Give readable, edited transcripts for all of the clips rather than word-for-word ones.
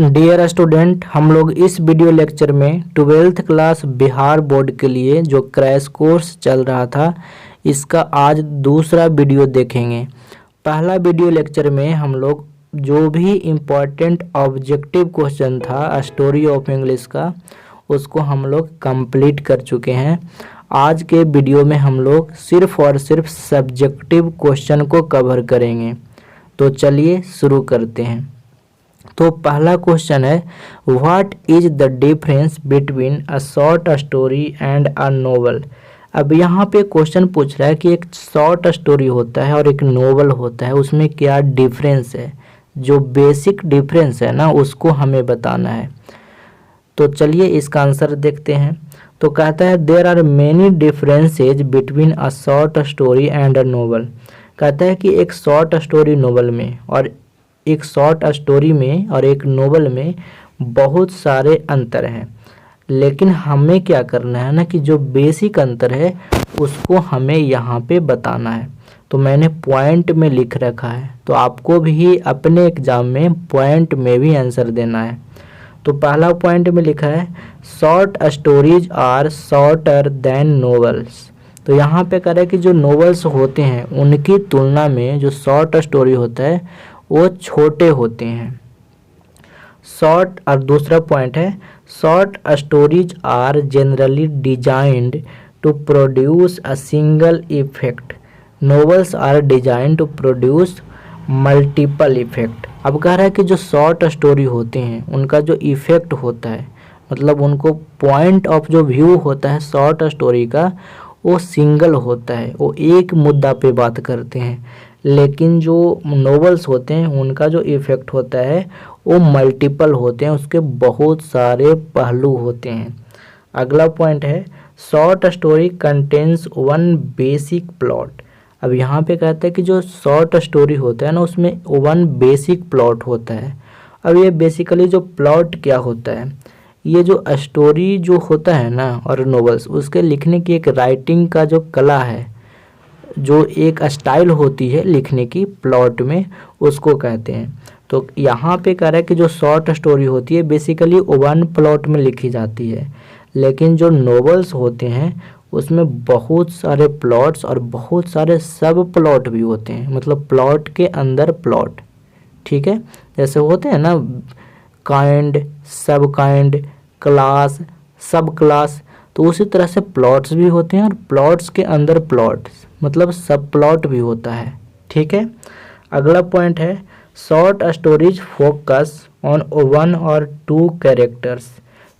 Dear student, हम लोग इस वीडियो लेक्चर में 12th क्लास बिहार बोर्ड के लिए जो क्रैश कोर्स चल रहा था इसका आज दूसरा वीडियो देखेंगे। पहला वीडियो लेक्चर में हम लोग जो भी इम्पोर्टेंट ऑब्जेक्टिव क्वेश्चन था स्टोरी ऑफ इंग्लिश का उसको हम लोग कंप्लीट कर चुके हैं। आज के वीडियो में हम लोग सिर्फ और सिर्फ सब्जेक्टिव क्वेश्चन को कवर करेंगे। तो चलिए शुरू करते हैं। तो पहला क्वेश्चन है, what is the difference between a short story and a novel. अब यहाँ पे क्वेश्चन पूछ रहा है कि एक शॉर्ट स्टोरी होता है और एक नोवेल होता है, उसमें क्या डिफरेंस है। जो बेसिक डिफरेंस है ना उसको हमें बताना है। तो चलिए इसका आंसर देखते हैं। तो कहता है there are many differences between a short story and a novel. कहता है कि एक शॉर्ट स्टोरी नोवेल में और एक शॉर्ट स्टोरी में और एक नोवेल में बहुत सारे अंतर हैं, लेकिन हमें क्या करना है ना कि जो बेसिक अंतर है उसको हमें यहाँ पे बताना है। तो मैंने पॉइंट में लिख रखा है, तो आपको भी अपने एग्जाम में पॉइंट में भी आंसर देना है। तो पहला पॉइंट में लिखा है short stories are shorter than novels. तो यहाँ पे कह रहा है कि जो नोवेल्स होते हैं उनकी तुलना में जो शॉर्ट स्टोरी होता है वो छोटे होते हैं। शॉर्ट और दूसरा पॉइंट है short stories are generally designed to produce a single effect, novels are designed to produce multiple effect. अब कह रहा है कि जो शॉर्ट स्टोरी होते हैं उनका जो इफेक्ट होता है, मतलब उनको पॉइंट ऑफ जो व्यू होता है शॉर्ट स्टोरी का वो सिंगल होता है, वो एक मुद्दा पे बात करते हैं। लेकिन जो नोवेल्स होते हैं उनका जो इफेक्ट होता है वो मल्टीपल होते हैं, उसके बहुत सारे पहलू होते हैं। अगला पॉइंट है short story contains one basic plot. अब यहाँ पे कहते हैं कि जो शॉर्ट स्टोरी होता है ना उसमें वन बेसिक प्लॉट होता है। अब ये बेसिकली जो प्लॉट क्या होता है, ये जो स्टोरी जो होता है ना और नोवेल्स उसके लिखने की एक राइटिंग का जो कला है, जो एक स्टाइल होती है लिखने की प्लॉट में, उसको कहते हैं। तो यहाँ पे कह रहा है कि जो शॉर्ट स्टोरी होती है बेसिकली वन प्लॉट में लिखी जाती है, लेकिन जो नोवेल्स होते हैं उसमें बहुत सारे प्लॉट्स और बहुत सारे सब प्लॉट भी होते हैं, मतलब प्लॉट के अंदर प्लॉट। ठीक है, जैसे होते हैं ना काइंड, सब काइंड, क्लास, सब क्लास, तो उसी तरह से प्लॉट्स भी होते हैं और प्लॉट्स के अंदर प्लॉट्स मतलब सब प्लॉट भी होता है। ठीक है, अगला पॉइंट है short stories focus on one और टू कैरेक्टर्स।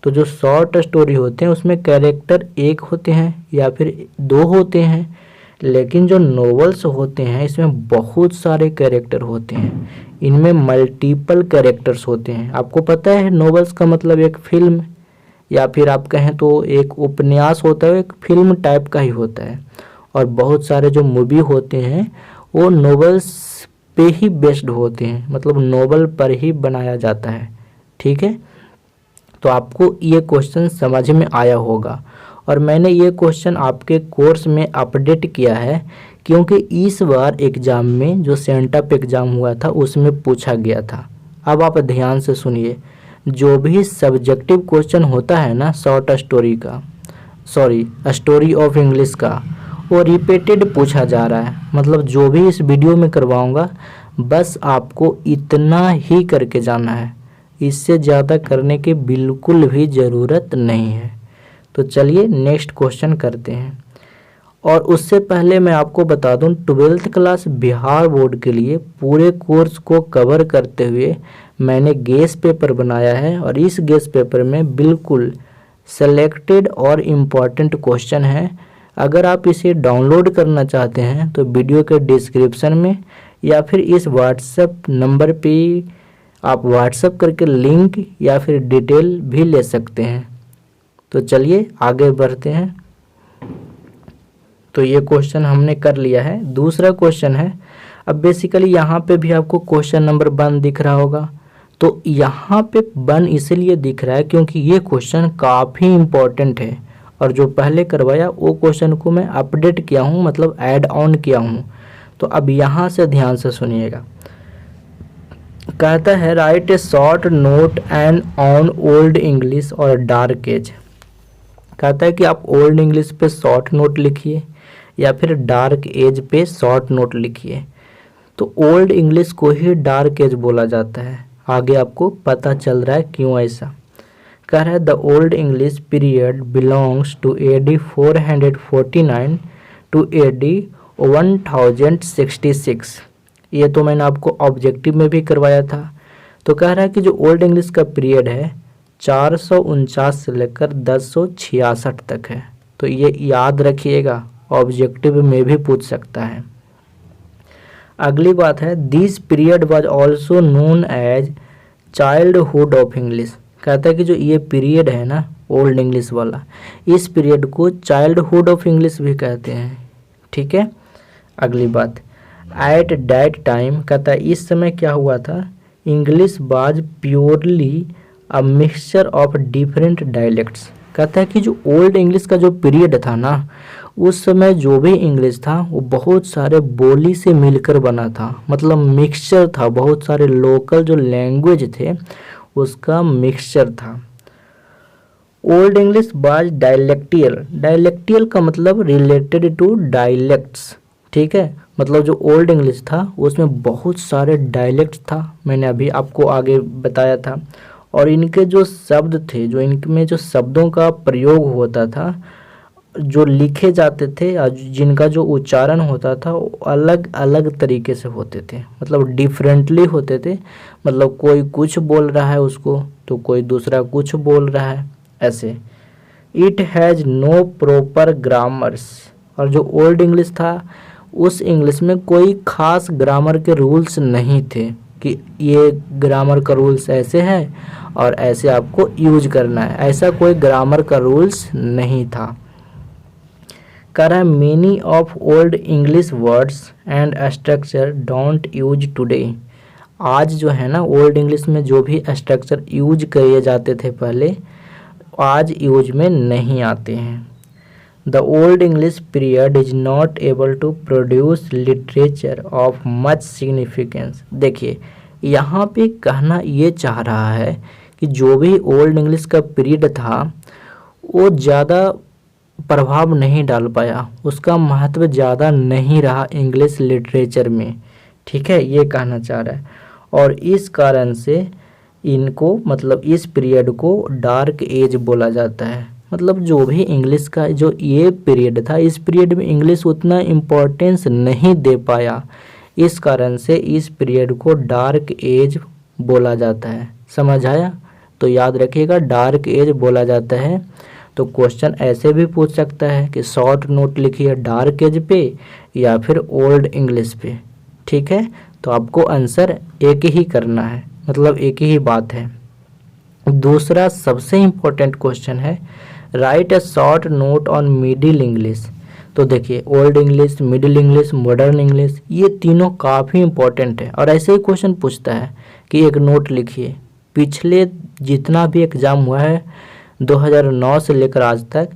तो जो शॉर्ट स्टोरी होते हैं उसमें कैरेक्टर एक होते हैं या फिर दो होते हैं, लेकिन जो नोवेल्स होते हैं इसमें बहुत सारे कैरेक्टर होते हैं, इनमें मल्टीपल कैरेक्टर्स होते हैं। आपको पता है नोवेल्स का मतलब एक फिल्म या फिर आप कहें तो एक उपन्यास होता है, एक फिल्म टाइप का ही होता है। और बहुत सारे जो मूवी होते हैं वो नोवेल्स पे ही बेस्ड होते हैं, मतलब नोवेल पर ही बनाया जाता है। ठीक है, तो आपको ये क्वेश्चन समझ में आया होगा और मैंने ये क्वेश्चन आपके कोर्स में अपडेट किया है क्योंकि इस बार एग्ज़ाम में जो सेंटअप एग्ज़ाम हुआ था उसमें पूछा गया था। अब आप ध्यान से सुनिए, जो भी सब्जेक्टिव क्वेश्चन होता है ना शॉर्ट स्टोरी का, स्टोरी ऑफ इंग्लिश का, वो रिपीटेड पूछा जा रहा है। मतलब जो भी इस वीडियो में करवाऊंगा बस आपको इतना ही करके जाना है, इससे ज़्यादा करने की बिल्कुल भी ज़रूरत नहीं है। तो चलिए नेक्स्ट क्वेश्चन करते हैं। और उससे पहले मैं आपको बता दूं 12th क्लास बिहार बोर्ड के लिए पूरे कोर्स को कवर करते हुए मैंने गेस पेपर बनाया है और इस गेस पेपर में बिल्कुल सेलेक्टेड और इम्पॉर्टेंट क्वेश्चन है। अगर आप इसे डाउनलोड करना चाहते हैं तो वीडियो के डिस्क्रिप्शन में या फिर इस व्हाट्सएप नंबर पे आप व्हाट्सएप करके लिंक या फिर डिटेल भी ले सकते हैं। तो चलिए आगे बढ़ते हैं। तो ये क्वेश्चन हमने कर लिया है। दूसरा क्वेश्चन है, अब बेसिकली यहाँ पे भी आपको क्वेश्चन नंबर 1 दिख रहा होगा। तो यहाँ पे 1 इसलिए दिख रहा है क्योंकि ये क्वेश्चन काफ़ी इम्पोर्टेंट है और जो पहले करवाया वो क्वेश्चन को मैं अपडेट किया हूँ, मतलब ऐड ऑन किया हूँ। तो अब यहाँ से ध्यान से सुनिएगा। कहता है write a short note and on old English और डार्क एज। कहता है कि आप ओल्ड इंग्लिश पे शॉर्ट नोट लिखिए या फिर डार्क एज पे शॉर्ट नोट लिखिए। तो ओल्ड इंग्लिश को ही डार्क एज बोला जाता है। आगे आपको पता चल रहा है क्यों ऐसा। कह रहा है the old English period belongs to AD 449 टू AD 1066। ये तो मैंने आपको ऑब्जेक्टिव में भी करवाया था। तो कह रहा है कि जो ओल्ड इंग्लिश का पीरियड है 449 से लेकर 1066 तक है। तो ये याद रखिएगा, ऑब्जेक्टिव में भी पूछ सकता है। अगली बात है this period was also known as childhood of English. कहता है कि जो ये पीरियड है ना ओल्ड इंग्लिश वाला, इस पीरियड को चाइल्डहुड ऑफ इंग्लिश भी कहते हैं। ठीक है। अगली बात एट दैट टाइम, कहता है इस समय क्या हुआ था, English was purely a mixture of different dialects. कहता है कि जो ओल्ड इंग्लिश का जो पीरियड था ना, उस समय जो भी इंग्लिश था वो बहुत सारे बोली से मिलकर बना था, मतलब मिक्सचर था, बहुत सारे लोकल जो लैंग्वेज थे उसका मिक्सचर था। Old English was dialectial. Dialectial का मतलब रिलेटेड टू डायलेक्ट्स। ठीक है, मतलब जो ओल्ड इंग्लिश था उसमें बहुत सारे डायलेक्ट्स था, मैंने अभी आपको आगे बताया था। और इनके जो शब्द थे, जो इनमें जो शब्दों का प्रयोग होता था, जो लिखे जाते थे और जिनका जो उच्चारण होता था वो अलग अलग तरीके से होते थे, मतलब डिफरेंटली होते थे। मतलब कोई कुछ बोल रहा है उसको तो कोई दूसरा कुछ बोल रहा है, ऐसे। It has no proper grammars. और जो ओल्ड इंग्लिश था उस इंग्लिश में कोई खास ग्रामर के रूल्स नहीं थे कि ये ग्रामर का रूल्स ऐसे है और ऐसे आपको यूज करना है, ऐसा कोई ग्रामर का रूल्स नहीं था। कह रहा है many of old English words and structure don't use today. आज जो है ना ओल्ड इंग्लिश में जो भी स्ट्रक्चर यूज किए जाते थे पहले, आज यूज में नहीं आते हैं। The old English period is not able to produce literature of much significance. देखिए यहाँ पे कहना ये चाह रहा है कि जो भी ओल्ड इंग्लिश का पीरियड था वो ज़्यादा प्रभाव नहीं डाल पाया, उसका महत्व ज़्यादा नहीं रहा इंग्लिश लिटरेचर में। ठीक है, ये कहना चाह रहा है। और इस कारण से इनको, मतलब इस पीरियड को डार्क एज बोला जाता है। मतलब जो भी इंग्लिश का जो ये पीरियड था, इस पीरियड में इंग्लिश उतना इम्पोर्टेंस नहीं दे पाया, इस कारण से इस पीरियड को डार्क एज बोला जाता है। समझ आया? तो याद रखिएगा डार्क एज बोला जाता है। तो क्वेश्चन ऐसे भी पूछ सकता है कि शॉर्ट नोट लिखिए डार्क एज पे या फिर ओल्ड इंग्लिश पे। ठीक है, तो आपको आंसर एक ही करना है, मतलब एक ही बात है। दूसरा सबसे इम्पोर्टेंट क्वेश्चन है right a short note on middle English. तो देखिए old English, middle English, modern English, ये तीनों काफ़ी इम्पोर्टेंट है। और ऐसे ही क्वेश्चन पूछता है कि एक नोट लिखिए। पिछले जितना भी एग्ज़ाम हुआ है 2009 से लेकर आज तक,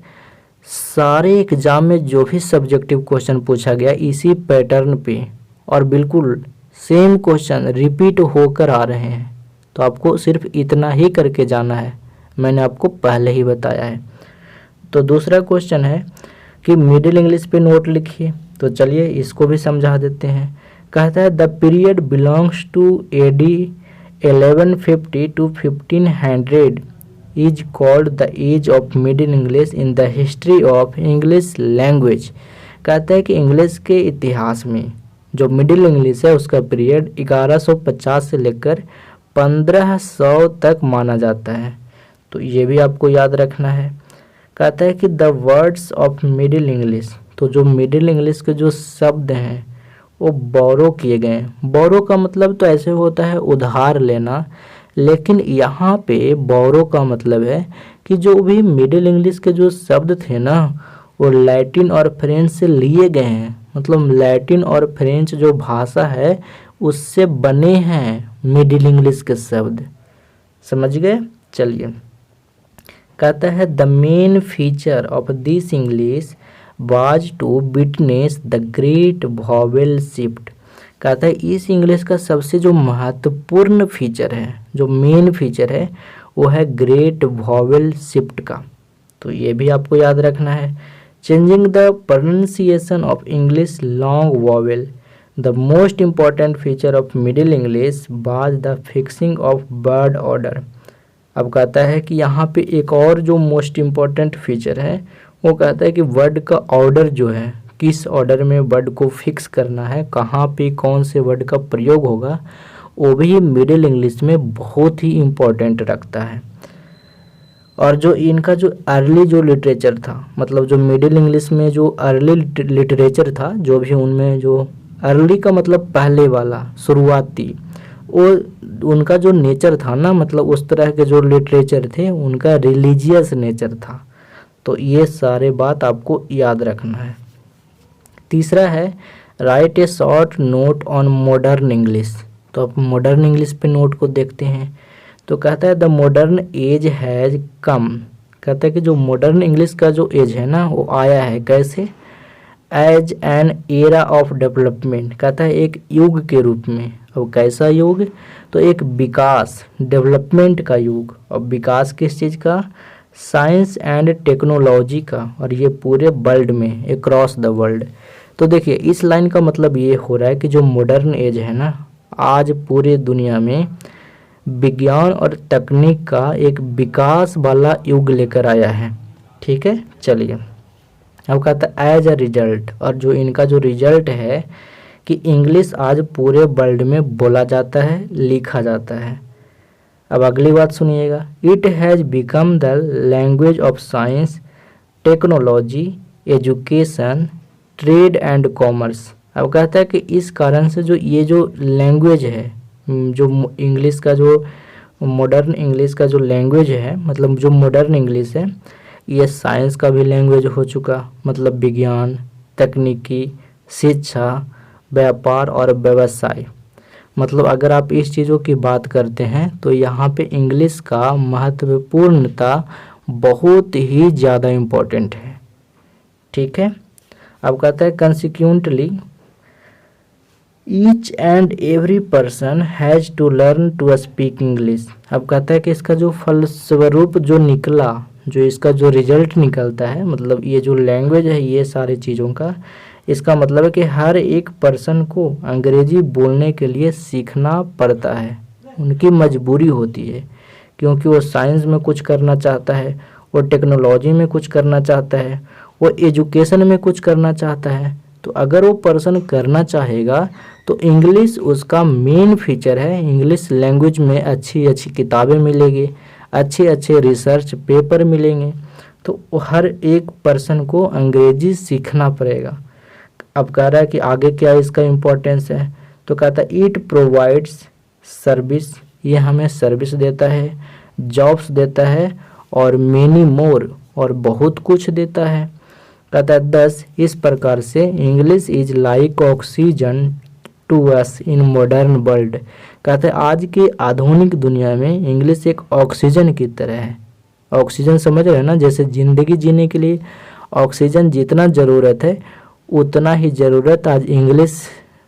सारे एग्ज़ाम में जो भी सब्जेक्टिव क्वेश्चन पूछा गया इसी पैटर्न पे और बिल्कुल सेम क्वेश्चन रिपीट होकर आ रहे हैं। तो आपको सिर्फ इतना ही करके जाना है, मैंने आपको पहले ही बताया है। तो दूसरा क्वेश्चन है कि मिडिल इंग्लिश पे नोट लिखिए। तो चलिए इसको भी समझा देते हैं। कहता है the period belongs to AD 1150 to 1500 is called the age of middle English in the history of English language। कहता है कि इंग्लिश के इतिहास में जो मिडिल इंग्लिश है उसका पीरियड 1150 से लेकर 1500 तक माना जाता है। तो ये भी आपको याद रखना है। कहता है कि the words of middle English, तो जो मिडिल इंग्लिश के जो शब्द हैं वो बोरो किए गए हैं। बोरो का मतलब तो ऐसे होता है उधार लेना, लेकिन यहाँ पे बोरो का मतलब है कि जो भी मिडिल इंग्लिश के जो शब्द थे ना वो लैटिन और फ्रेंच से लिए गए हैं। मतलब लैटिन और फ्रेंच जो भाषा है उससे बने हैं मिडिल इंग्लिश के शब्द। समझ गए? चलिए, कहता है the main feature of this English was to witness the great vowel shift. कहता है इस इंग्लिश का सबसे जो महत्वपूर्ण फीचर है, जो मेन फीचर है, वो है ग्रेट वॉवेल शिफ्ट का। तो ये भी आपको याद रखना है। Changing the pronunciation of English long vowel, the most important feature of middle English was the fixing of word order. अब कहता है कि यहाँ पे एक और जो मोस्ट इम्पॉर्टेंट फीचर है, वो कहता है कि वर्ड का ऑर्डर जो है, किस ऑर्डर में वर्ड को फिक्स करना है, कहाँ पे कौन से वर्ड का प्रयोग होगा, वो भी मिडिल इंग्लिश में बहुत ही इम्पोर्टेंट रखता है। और जो इनका जो अर्ली जो लिटरेचर था, मतलब जो मिडिल इंग्लिश में जो अर्ली लिटरेचर था, जो भी उनमें जो अर्ली का मतलब पहले वाला, शुरुआती, वो उनका जो नेचर था ना, मतलब उस तरह के जो लिटरेचर थे उनका रिलीजियस नेचर था। तो ये सारे बात आपको याद रखना है। तीसरा है write a short note on modern English. तो अब मॉडर्न इंग्लिश पे नोट को देखते हैं। तो कहता है the modern age has come. कहता है कि जो मॉडर्न इंग्लिश का जो एज है ना, वो आया है कैसे, as an era of development. कहता है एक युग के रूप में। अब कैसा युग, तो एक विकास, डेवलपमेंट का युग। अब विकास किस चीज़ का, साइंस एंड टेक्नोलॉजी का, और ये पूरे वर्ल्ड में, अक्रॉस द वर्ल्ड। तो देखिए इस लाइन का मतलब ये हो रहा है कि जो मॉडर्न एज है ना, आज पूरे दुनिया में विज्ञान और तकनीक का एक विकास वाला युग लेकर आया है। ठीक है, चलिए अब कहता है एज अ रिजल्ट, और जो इनका जो रिजल्ट है कि इंग्लिश आज पूरे वर्ल्ड में बोला जाता है, लिखा जाता है। अब अगली बात सुनिएगा, it has become the language of science, technology, education, trade and commerce. अब कहता है कि इस कारण से जो ये जो लैंग्वेज है, जो इंग्लिश का जो मॉडर्न इंग्लिश का जो लैंग्वेज है, मतलब जो मॉडर्न इंग्लिश है, ये साइंस का भी लैंग्वेज हो चुका, मतलब विज्ञान, तकनीकी, शिक्षा, व्यापार और व्यवसाय। मतलब अगर आप इस चीज़ों की बात करते हैं तो यहाँ पे इंग्लिश का महत्वपूर्णता बहुत ही ज़्यादा इम्पोर्टेंट है। ठीक है, अब कहता है consequently each and every person has to learn to speak English. अब कहता है कि इसका जो फलस्वरूप जो निकला, जो इसका जो रिजल्ट निकलता है, मतलब ये जो लैंग्वेज है ये सारी चीज़ों का, इसका मतलब है कि हर एक पर्सन को अंग्रेजी बोलने के लिए सीखना पड़ता है, उनकी मजबूरी होती है, क्योंकि वो साइंस में कुछ करना चाहता है, वो टेक्नोलॉजी में कुछ करना चाहता है, वो एजुकेशन में कुछ करना चाहता है। तो अगर वो पर्सन करना चाहेगा तो इंग्लिश उसका मेन फीचर है। इंग्लिश लैंग्वेज में अच्छी अच्छी किताबें मिलेंगी, अच्छे अच्छे रिसर्च पेपर मिलेंगे। तो हर एक पर्सन को अंग्रेजी सीखना पड़ेगा। अब कह रहा है कि आगे क्या इसका इम्पोर्टेंस है, तो कहता है इट प्रोवाइड्स सर्विस, ये हमें सर्विस देता है, जॉब्स देता है, और मेनी मोर, और बहुत कुछ देता है। कहता है 10 इस प्रकार से English is like oxygen to us in modern world. कहते हैं आज की आधुनिक दुनिया में इंग्लिश एक ऑक्सीजन की तरह है। ऑक्सीजन समझ रहे हैं ना, जैसे ज़िंदगी जीने के लिए ऑक्सीजन जितना ज़रूरत है उतना ही ज़रूरत आज इंग्लिश,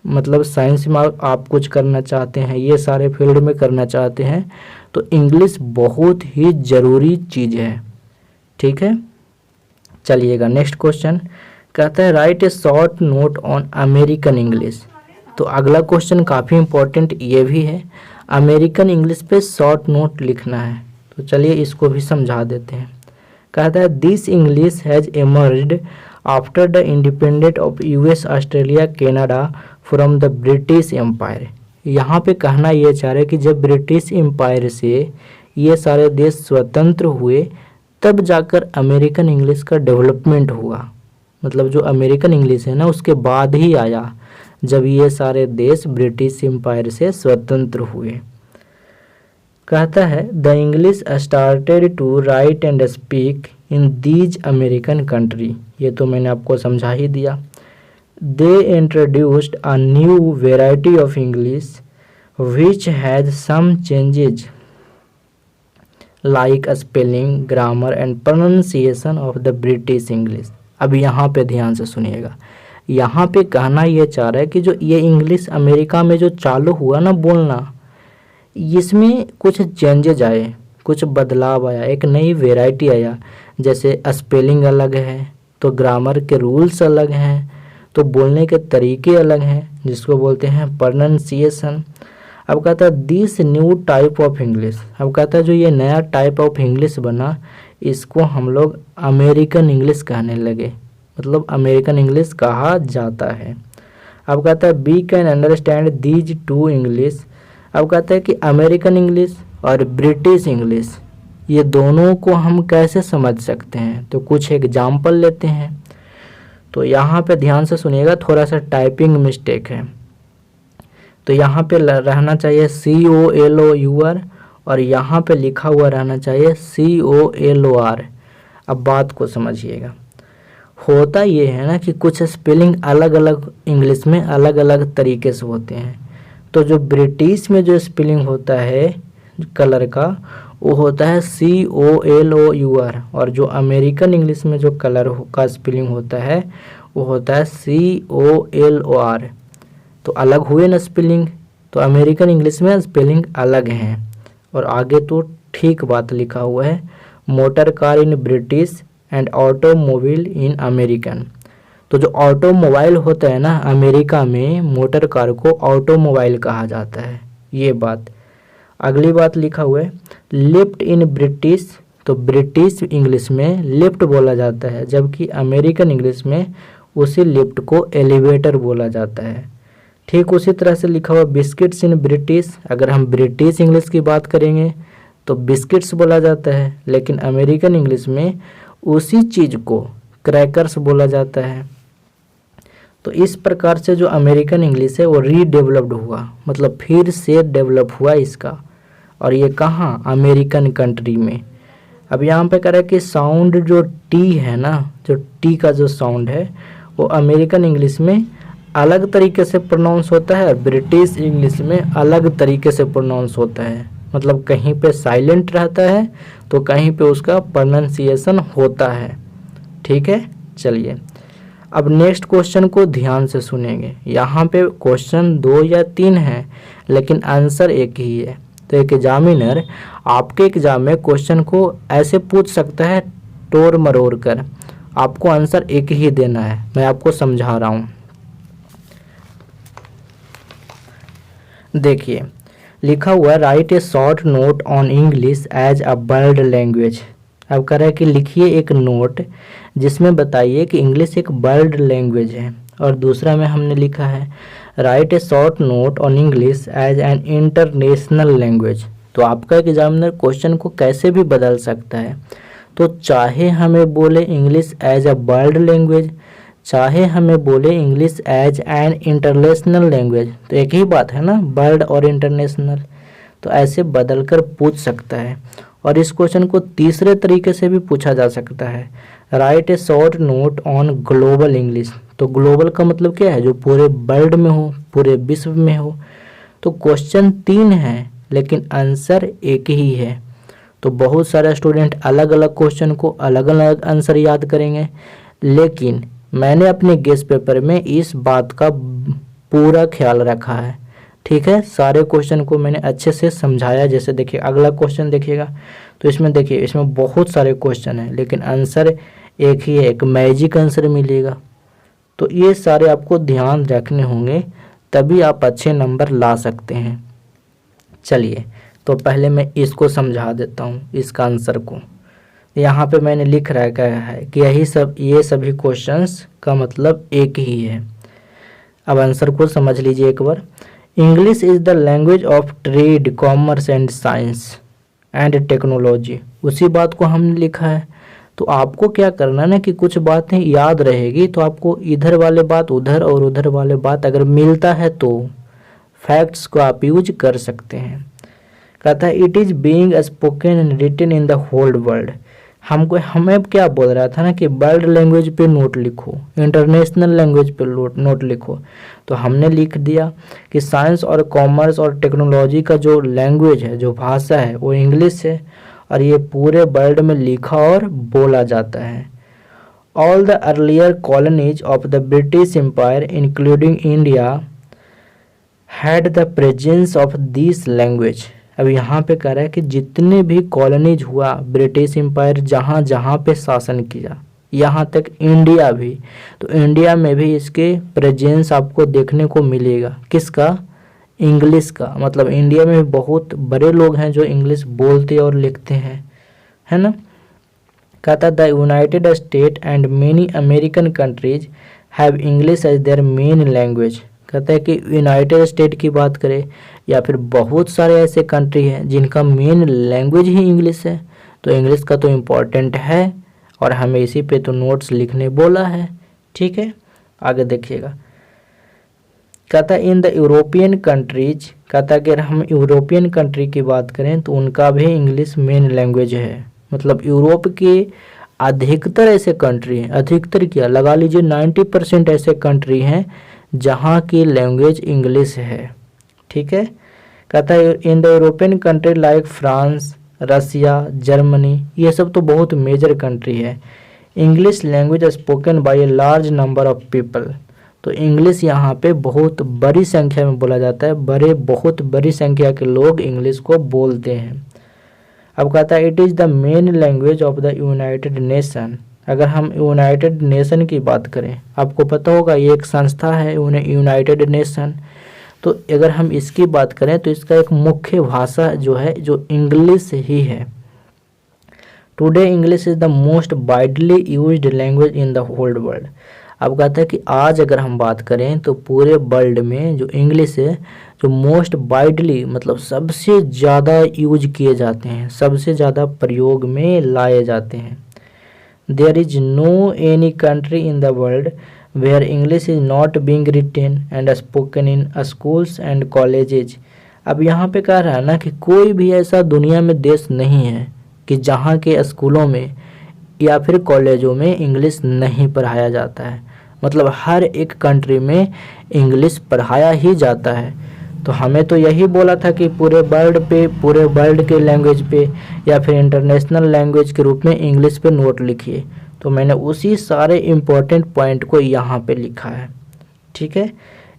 मतलब साइंस में आप कुछ करना चाहते हैं, ये सारे फील्ड में करना चाहते हैं, तो इंग्लिश बहुत ही ज़रूरी चीज़ है। ठीक है, चलिएगा नेक्स्ट क्वेश्चन। कहता है write a short note on American English. तो अगला क्वेश्चन काफ़ी इम्पोर्टेंट ये भी है, अमेरिकन इंग्लिश पे शॉर्ट नोट लिखना है। तो चलिए इसको भी समझा देते हैं। कहता है this English has emerged after the independent of US, Australia, Canada from the British empire. यहाँ पे कहना ये चाह रहे कि जब ब्रिटिश एम्पायर से ये सारे देश स्वतंत्र हुए तब जाकर अमेरिकन इंग्लिश का डेवलपमेंट हुआ। मतलब जो अमेरिकन इंग्लिश है ना उसके बाद ही आया, जब ये सारे देश ब्रिटिश एम्पायर से स्वतंत्र हुए। कहता है the English started to write and speak in these American country. ये तो मैंने आपको समझा ही दिया। They introduced a new variety of English which has some changes like spelling, grammar and pronunciation of the British English. अब यहाँ पे ध्यान से सुनिएगा, यहाँ पे कहना ये चाह रहा है कि जो ये इंग्लिश अमेरिका में जो चालू हुआ ना बोलना, इसमें कुछ चेंजेज आए, कुछ बदलाव आया, एक नई वैरायटी आया। जैसे स्पेलिंग अलग है, तो ग्रामर के रूल्स अलग हैं, तो बोलने के तरीके अलग हैं, जिसको बोलते हैं प्रोनाउंसिएशन। अब कहता है this new type of English, अब कहता है जो ये नया टाइप ऑफ इंग्लिश बना, इसको हम लोग अमेरिकन इंग्लिश कहने लगे, मतलब अमेरिकन इंग्लिश कहा जाता है। अब कहता है we can understand these two English, अब कहता है कि अमेरिकन इंग्लिश और ब्रिटिश इंग्लिश ये दोनों को हम कैसे समझ सकते हैं। तो कुछ एग्जाम्पल लेते हैं। तो यहाँ पे ध्यान से सुनिएगा, थोड़ा सा टाइपिंग मिस्टेक है। तो यहाँ पे रहना चाहिए COLOUR और यहाँ पे लिखा हुआ रहना चाहिए COLOR। अब बात को समझिएगा, होता ये है ना कि कुछ स्पेलिंग अलग अलग इंग्लिश में अलग अलग तरीके से होते हैं। तो जो ब्रिटिश में जो स्पेलिंग होता है कलर का, वो होता है COLOUR, और जो अमेरिकन इंग्लिश में जो कलर का स्पेलिंग होता है वो होता है COLOR। तो अलग हुए ना स्पेलिंग, तो अमेरिकन इंग्लिश में स्पेलिंग अलग हैं। और आगे तो ठीक बात लिखा हुआ है, motor car in British and automobile in American. तो जो ऑटोमोबाइल होता है ना अमेरिका में, मोटर कार को ऑटोमोबाइल कहा जाता है, ये बात। अगली बात लिखा हुआ है लिफ्ट इन ब्रिटिश, तो ब्रिटिश इंग्लिश में लिफ्ट बोला जाता है, जबकि अमेरिकन इंग्लिश में उसी लिफ्ट को एलिवेटर बोला जाता है। ठीक उसी तरह से लिखा हुआ बिस्किट्स इन ब्रिटिश, अगर हम ब्रिटिश इंग्लिश की बात करेंगे तो बिस्किट्स बोला जाता है, लेकिन अमेरिकन इंग्लिश में उसी चीज़ को क्रैकर्स बोला जाता है। तो इस प्रकार से जो अमेरिकन इंग्लिश है वो रीडेवलप्ड हुआ, मतलब फिर से डेवलप हुआ इसका, और ये कहाँ, अमेरिकन कंट्री में। अब यहाँ पे कह रहा है कि साउंड जो टी है ना, जो टी का जो साउंड है वो अमेरिकन इंग्लिश में अलग तरीके से प्रोनाउंस होता है और ब्रिटिश इंग्लिश में अलग तरीके से प्रोनाउंस होता है। मतलब कहीं पे साइलेंट रहता है तो कहीं पे उसका प्रोनाउंसिएशन होता है। ठीक है, चलिए अब नेक्स्ट क्वेश्चन को ध्यान से सुनेंगे। यहाँ पे क्वेश्चन 2 या 3 है लेकिन आंसर एक ही है। तो एक एग्जामिनर आपके एग्जाम में क्वेश्चन को ऐसे पूछ सकता है टोर मरोड़ कर, आपको आंसर एक ही देना है। मैं आपको समझा रहा हूँ, देखिए लिखा हुआ है write a short note on English as a world language. अब कह रहा है कि लिखिए एक नोट जिसमें बताइए कि इंग्लिश एक वर्ल्ड लैंग्वेज है। और दूसरा में हमने लिखा है write a short note on English as an international language. तो आपका एग्जामिनर क्वेश्चन को कैसे भी बदल सकता है। तो चाहे हमें बोले English as a world language, चाहे हमें बोले English as an international language, तो एक ही बात है ना, वर्ल्ड और इंटरनेशनल। तो ऐसे बदल कर पूछ सकता है। और इस क्वेश्चन को तीसरे तरीके से भी पूछा जा सकता है, write a short note on global English. तो ग्लोबल का मतलब क्या है, जो पूरे वर्ल्ड में हो, पूरे विश्व में हो। तो क्वेश्चन 3 है लेकिन आंसर एक ही है। तो बहुत सारे स्टूडेंट अलग अलग क्वेश्चन को अलग अलग आंसर याद करेंगे, लेकिन मैंने अपने गेस्ट पेपर में इस बात का पूरा ख्याल रखा है। ठीक है, सारे क्वेश्चन को मैंने अच्छे से समझाया। जैसे देखिए अगला क्वेश्चन देखिएगा, तो इसमें देखिए इसमें बहुत सारे क्वेश्चन हैं लेकिन आंसर एक ही है, एक मैजिक आंसर मिलेगा। तो ये सारे आपको ध्यान रखने होंगे, तभी आप अच्छे नंबर ला सकते हैं। चलिए तो पहले मैं इसको समझा देता हूँ, इसका आंसर को। यहाँ पे मैंने लिख रखा है कि ये सभी क्वेश्चंस का मतलब एक ही है। अब आंसर को समझ लीजिए एक बार। English is the language of trade, commerce and science and technology. उसी बात को हमने लिखा है। तो आपको क्या करना है ना कि कुछ बातें याद रहेगी, तो आपको इधर वाले बात उधर और उधर वाले बात अगर मिलता है तो फैक्ट्स को आप यूज कर सकते हैं। कहता है it is being spoken and written in the whole world. हमें क्या बोल रहा था ना कि वर्ल्ड लैंग्वेज पे नोट लिखो, इंटरनेशनल लैंग्वेज पे नोट लिखो। तो हमने लिख दिया कि साइंस और कॉमर्स और टेक्नोलॉजी का जो लैंग्वेज है, जो भाषा है, वो इंग्लिश है और ये पूरे वर्ल्ड में लिखा और बोला जाता है। All the earlier colonies of the British empire including India had the presence of this language. अब यहाँ पे कह रहा है कि जितने भी कॉलोनीज हुआ ब्रिटिश एम्पायर जहाँ जहाँ पे शासन किया, यहाँ तक इंडिया भी, तो इंडिया में भी इसके प्रेजेंस आपको देखने को मिलेगा। किसका? इंग्लिश का। मतलब इंडिया में बहुत बड़े लोग हैं जो इंग्लिश बोलते और लिखते हैं, है ना। कहता the United State and many American countries have English as their main language. कहता है कि यूनाइटेड स्टेट की बात करें या फिर बहुत सारे ऐसे कंट्री हैं जिनका मेन लैंग्वेज ही इंग्लिश है, तो इंग्लिश का तो इम्पोर्टेंट है और हमें इसी पे तो नोट्स लिखने बोला है। ठीक है, आगे देखिएगा। कहता इन द यूरोपियन कंट्रीज, कहता अगर हम यूरोपियन कंट्री की बात करें तो उनका भी इंग्लिश मेन लैंग्वेज है। मतलब यूरोप के अधिकतर ऐसे कंट्री हैं, अधिकतर क्या लगा लीजिए 90% ऐसे कंट्री हैं जहाँ की लैंग्वेज इंग्लिश है। ठीक है, कहता है in the European country like France, Russia, Germany, ये सब तो बहुत मेजर कंट्री है। English language spoken by a large number of people. तो इंग्लिश यहाँ पे बहुत बड़ी संख्या में बोला जाता है, बहुत बड़ी संख्या के लोग इंग्लिश को बोलते हैं। अब कहता है it is the main language of the United nation. अगर हम यूनाइटेड नेशन की बात करें, आपको पता होगा ये एक संस्था है यूनाइटेड नेशन, तो अगर हम इसकी बात करें तो इसका एक मुख्य भाषा जो है जो इंग्लिश ही है। Today English is the most widely used language in the whole world. अब कहता है कि आज अगर हम बात करें तो पूरे वर्ल्ड में जो इंग्लिश है जो मोस्ट वाइडली मतलब सबसे ज़्यादा यूज किए जाते हैं, सबसे ज़्यादा प्रयोग में लाए जाते हैं। There is no any country in the world where English is not being written and spoken in schools and colleges. अब यहाँ पे कह रहा है ना कि कोई भी ऐसा दुनिया में देश नहीं है कि जहाँ के स्कूलों में या फिर कॉलेजों में इंग्लिश नहीं पढ़ाया जाता है। मतलब हर एक कंट्री में इंग्लिश पढ़ाया ही जाता है। तो हमें तो यही बोला था कि पूरे वर्ल्ड के लैंग्वेज पे या फिर इंटरनेशनल लैंग्वेज के रूप में इंग्लिश पे नोट लिखिए, तो मैंने उसी सारे इम्पोर्टेंट पॉइंट को यहाँ पे लिखा है। ठीक है,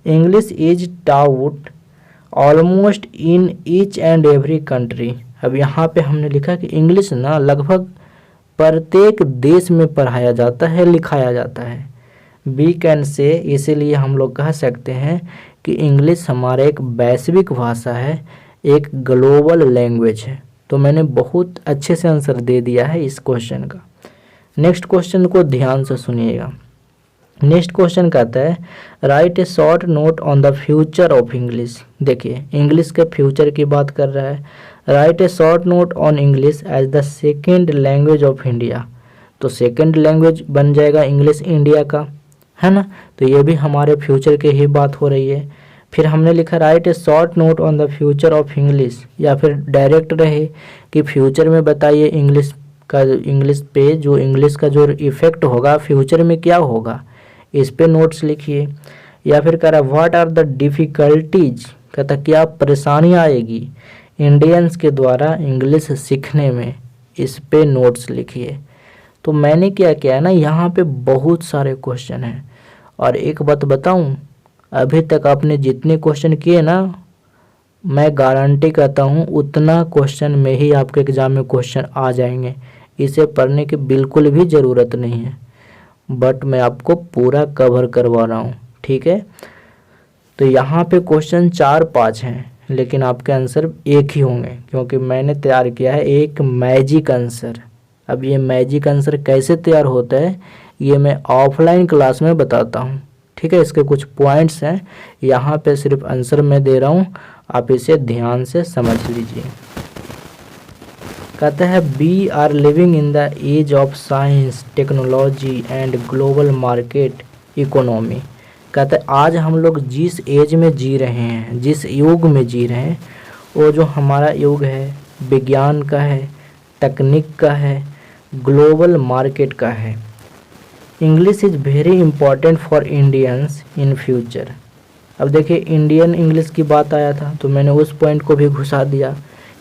English is taut almost in each and every country. अब यहाँ पे हमने लिखा कि इंग्लिश ना लगभग प्रत्येक देश में पढ़ाया जाता है, लिखाया जाता है। वी कैन से, इसीलिए हम लोग कह सकते हैं कि इंग्लिश हमारा एक वैश्विक भाषा है, एक ग्लोबल लैंग्वेज है। तो मैंने बहुत अच्छे से आंसर दे दिया है इस क्वेश्चन का। नेक्स्ट क्वेश्चन को ध्यान से सुनिएगा। नेक्स्ट क्वेश्चन कहता है write a short note on the future of English. देखिए इंग्लिश के फ्यूचर की बात कर रहा है। Write a short note on English as the second language of India. तो सेकेंड लैंग्वेज बन जाएगा इंग्लिश इंडिया का, है ना। तो ये भी हमारे फ्यूचर की ही बात हो रही है। फिर हमने लिखा right a short note on the future of English, या फिर डायरेक्ट रहे कि फ्यूचर में बताइए इंग्लिश पे जो इंग्लिश का जो इफेक्ट होगा फ्यूचर में क्या होगा, इस पे नोट्स लिखिए। या फिर कह रहा व्हाट आर द डिफ़िकल्टीज, कहता क्या परेशानियाँ आएगी इंडियंस के द्वारा इंग्लिश सीखने में, इस पे नोट्स लिखिए। तो मैंने क्या किया है ना, यहाँ पे बहुत सारे क्वेश्चन हैं और एक बात बताऊँ, अभी तक आपने जितने क्वेश्चन किए ना, मैं गारंटी करता हूँ उतना क्वेश्चन में ही आपके एग्ज़ाम में क्वेश्चन आ जाएंगे। इसे पढ़ने की बिल्कुल भी ज़रूरत नहीं है, बट मैं आपको पूरा कवर करवा रहा हूँ। ठीक है, तो यहाँ पे क्वेश्चन 4-5 हैं, लेकिन आपके आंसर एक ही होंगे क्योंकि मैंने तैयार किया है एक मैजिक आंसर। अब ये मैजिक आंसर कैसे तैयार होता है ये मैं ऑफलाइन क्लास में बताता हूँ। ठीक है, इसके कुछ पॉइंट्स हैं, यहाँ पे सिर्फ आंसर मैं दे रहा हूँ, आप इसे ध्यान से समझ लीजिए। कहता है we are living in the age of science, technology and global market economy. कहता है आज हम लोग जिस एज में जी रहे हैं, जिस युग में जी रहे हैं, वो जो हमारा युग है विज्ञान का है, तकनीक का है, ग्लोबल मार्केट का है। English is very important for Indians in future. अब देखिए इंडियन इंग्लिश की बात आया था तो मैंने उस पॉइंट को भी घुसा दिया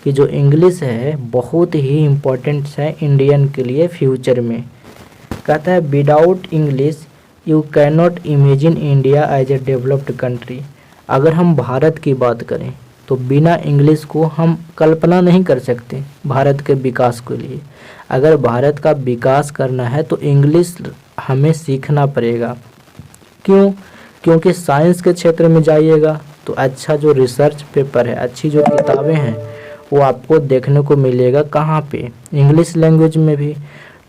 कि जो इंग्लिश है बहुत ही इम्पोर्टेंट है इंडियन के लिए फ्यूचर में। कहता है without English you can not imagine India as a developed country. अगर हम भारत की बात करें तो बिना इंग्लिश को हम कल्पना नहीं कर सकते भारत के विकास के लिए। अगर भारत का विकास करना है तो इंग्लिश हमें सीखना पड़ेगा। क्यों? क्योंकि साइंस के क्षेत्र में जाइएगा तो अच्छा जो रिसर्च पेपर है, अच्छी जो किताबें हैं वो आपको देखने को मिलेगा कहाँ पे, इंग्लिश लैंग्वेज में भी।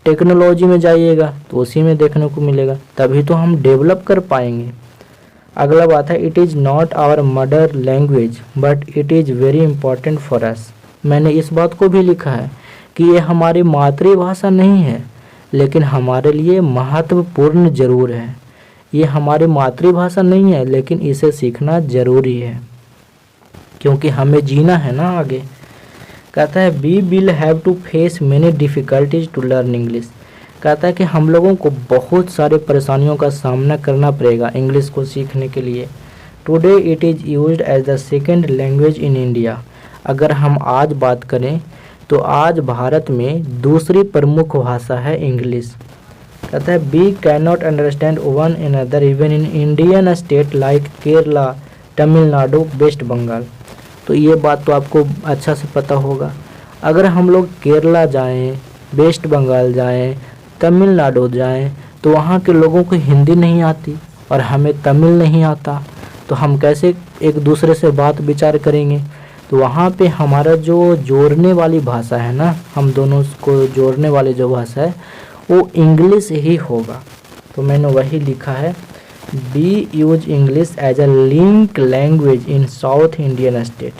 टेक्नोलॉजी में जाइएगा तो उसी में देखने को मिलेगा, तभी तो हम डेवलप कर पाएंगे। अगला बात है it is not our mother language but it is very important for us. मैंने इस बात को भी लिखा है कि ये हमारी मातृभाषा नहीं है लेकिन हमारे लिए महत्वपूर्ण ज़रूर है। ये हमारी मातृभाषा नहीं है लेकिन इसे सीखना ज़रूरी है क्योंकि हमें जीना है ना आगे। कहता है we will have to face many difficulties to learn English. कहता है कि हम लोगों को बहुत सारे परेशानियों का सामना करना पड़ेगा इंग्लिश को सीखने के लिए। Today it is used as the second language in India. अगर हम आज बात करें तो आज भारत में दूसरी प्रमुख भाषा है इंग्लिश। कहता है we can not understand one another even in Indian state like Kerala, Tamil Nadu, West Bengal. तो ये बात तो आपको अच्छा से पता होगा। अगर हम लोग केरला जाएं, वेस्ट बंगाल जाएं, तमिलनाडु जाएं तो वहाँ के लोगों को हिंदी नहीं आती और हमें तमिल नहीं आता, तो हम कैसे एक दूसरे से बात विचार करेंगे। तो वहाँ पे हमारा जो जोड़ने वाली भाषा है ना, हम दोनों को जोड़ने वाली जो भाषा है वो इंग्लिश ही होगा। तो मैंने वही लिखा है we use English as a link language in South Indian state.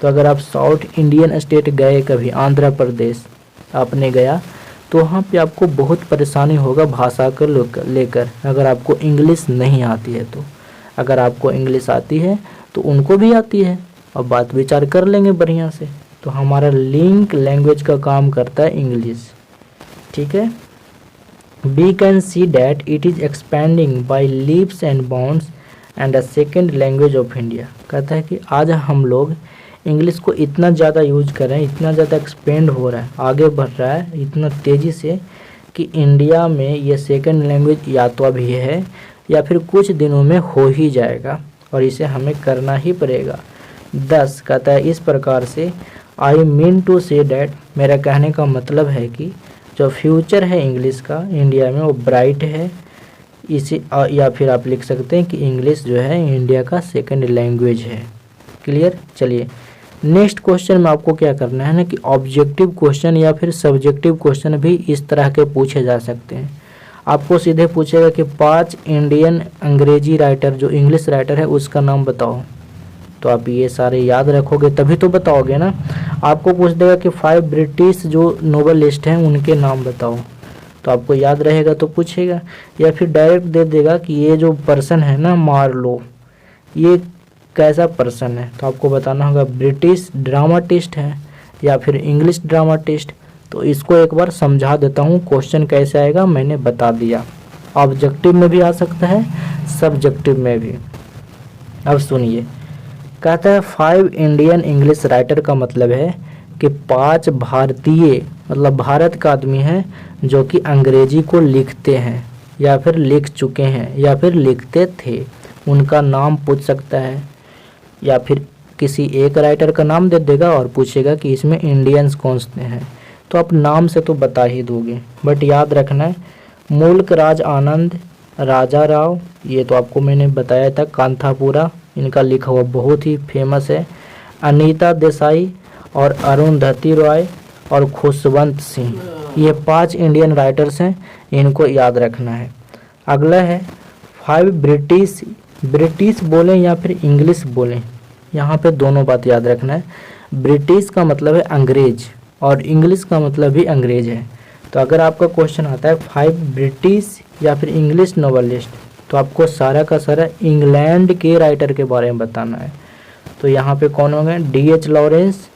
तो अगर आप साउथ इंडियन स्टेट गए कभी, आंध्र प्रदेश आपने गया, तो वहाँ पे आपको बहुत परेशानी होगा भाषा को लेकर अगर आपको इंग्लिश नहीं आती है। तो अगर आपको इंग्लिश आती है तो उनको भी आती है और बात विचार कर लेंगे बढ़िया से। तो हमारा लिंक लैंग्वेज का काम करता है इंग्लिश, ठीक है। We can see that it is expanding by leaps and bounds and a second language of India। कहता है कि आज हम लोग इंग्लिश को इतना ज़्यादा यूज कर रहे हैं, इतना ज़्यादा एक्सपेंड हो रहा है, आगे बढ़ रहा है इतना तेज़ी से कि इंडिया में ये सेकंड लैंग्वेज या तो अभी है या फिर कुछ दिनों में हो ही जाएगा और इसे हमें करना ही पड़ेगा। 10 कहता है इस प्रकार से I mean to say that, मेरा कहने का मतलब है कि जो फ्यूचर है इंग्लिश का इंडिया में वो ब्राइट है। इसे या फिर आप लिख सकते हैं कि इंग्लिश जो है इंडिया का सेकंड लैंग्वेज है। क्लियर। चलिए नेक्स्ट क्वेश्चन में आपको क्या करना है ना कि ऑब्जेक्टिव क्वेश्चन या फिर सब्जेक्टिव क्वेश्चन भी इस तरह के पूछे जा सकते हैं। आपको सीधे पूछेगा कि 5 इंडियन अंग्रेजी राइटर जो इंग्लिश राइटर है उसका नाम बताओ। तो आप ये सारे याद रखोगे तभी तो बताओगे ना। आपको पूछ देगा कि 5 ब्रिटिश जो नोवेलिस्ट हैं उनके नाम बताओ, तो आपको याद रहेगा तो पूछेगा। या फिर डायरेक्ट दे देगा कि ये जो पर्सन है ना मार्लो, ये कैसा पर्सन है, तो आपको बताना होगा ब्रिटिश ड्रामाटिस्ट है या फिर इंग्लिश ड्रामाटिस्ट। तो इसको एक बार समझा देता हूँ क्वेश्चन कैसे आएगा, मैंने बता दिया। ऑब्जेक्टिव में भी आ सकता है, सब्जेक्टिव में भी। अब सुनिए, कहता है 5 इंडियन इंग्लिश राइटर का मतलब है कि 5 भारतीय मतलब भारत का आदमी है जो कि अंग्रेजी को लिखते हैं या फिर लिख चुके हैं या फिर लिखते थे, उनका नाम पूछ सकता है। या फिर किसी एक राइटर का नाम दे देगा और पूछेगा कि इसमें इंडियंस कौन से हैं, तो आप नाम से तो बता ही दोगे, बट याद रखना है मुल्क राज आनंद, राजा राव, ये तो आपको मैंने बताया था, कांथापुरा इनका लिखा हुआ बहुत ही फेमस है, अनीता देसाई और अरुंधति रॉय और खुशवंत सिंह, ये 5 इंडियन राइटर्स हैं, इनको याद रखना है। अगला है 5 ब्रिटिश बोलें या फिर इंग्लिश बोलें, यहाँ पे दोनों बात याद रखना है। ब्रिटिश का मतलब है अंग्रेज और इंग्लिश का मतलब भी अंग्रेज है। तो अगर आपका क्वेश्चन आता है 5 ब्रिटिश या फिर इंग्लिश नोवेलिस्ट, तो आपको सारा का सारा इंग्लैंड के राइटर के बारे में बताना है। तो यहाँ पे कौन होंगे, D.H. Lawrence,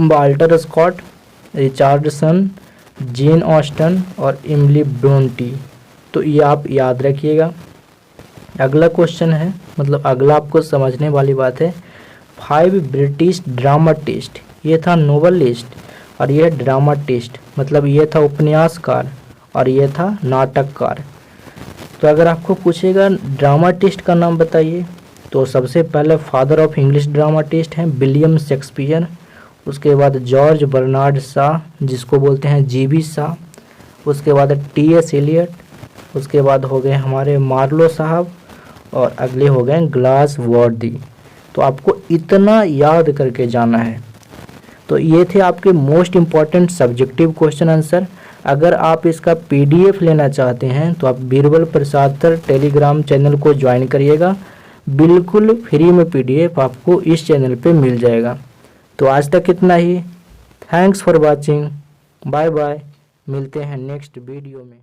Walter Scott, Richardson, Jane Austen और इमली ब्रोंटी। तो ये आप याद रखिएगा। अगला क्वेश्चन है, मतलब अगला आपको समझने वाली बात है, 5 ब्रिटिश ड्रामाटिस्ट, ये था नोवेलिस्ट और ये ड्रामाटिस्ट, मतलब ये था उपन्यासकार और ये था नाटककार। तो अगर आपको पूछेगा ड्रामाटिस्ट का नाम बताइए, तो सबसे पहले फादर ऑफ इंग्लिश ड्रामाटिस्ट हैं विलियम शेक्सपियर। उसके बाद जॉर्ज बर्नार्ड शॉ, जिसको बोलते हैं जीबी शॉ। उसके बाद टी.एस. एलियट। उसके बाद हो गए हमारे मार्लो साहब, और अगले हो गए ग्लासवर्दी। तो आपको इतना याद करके जाना है। तो ये थे आपके most important subjective question answer. अगर आप इसका PDF लेना चाहते हैं तो आप बीरबल प्रसाद सर टेलीग्राम चैनल को ज्वाइन करिएगा, बिल्कुल फ्री में PDF आपको इस चैनल पे मिल जाएगा। तो आज तक इतना ही। Thanks for watching, bye bye, मिलते हैं नेक्स्ट वीडियो में।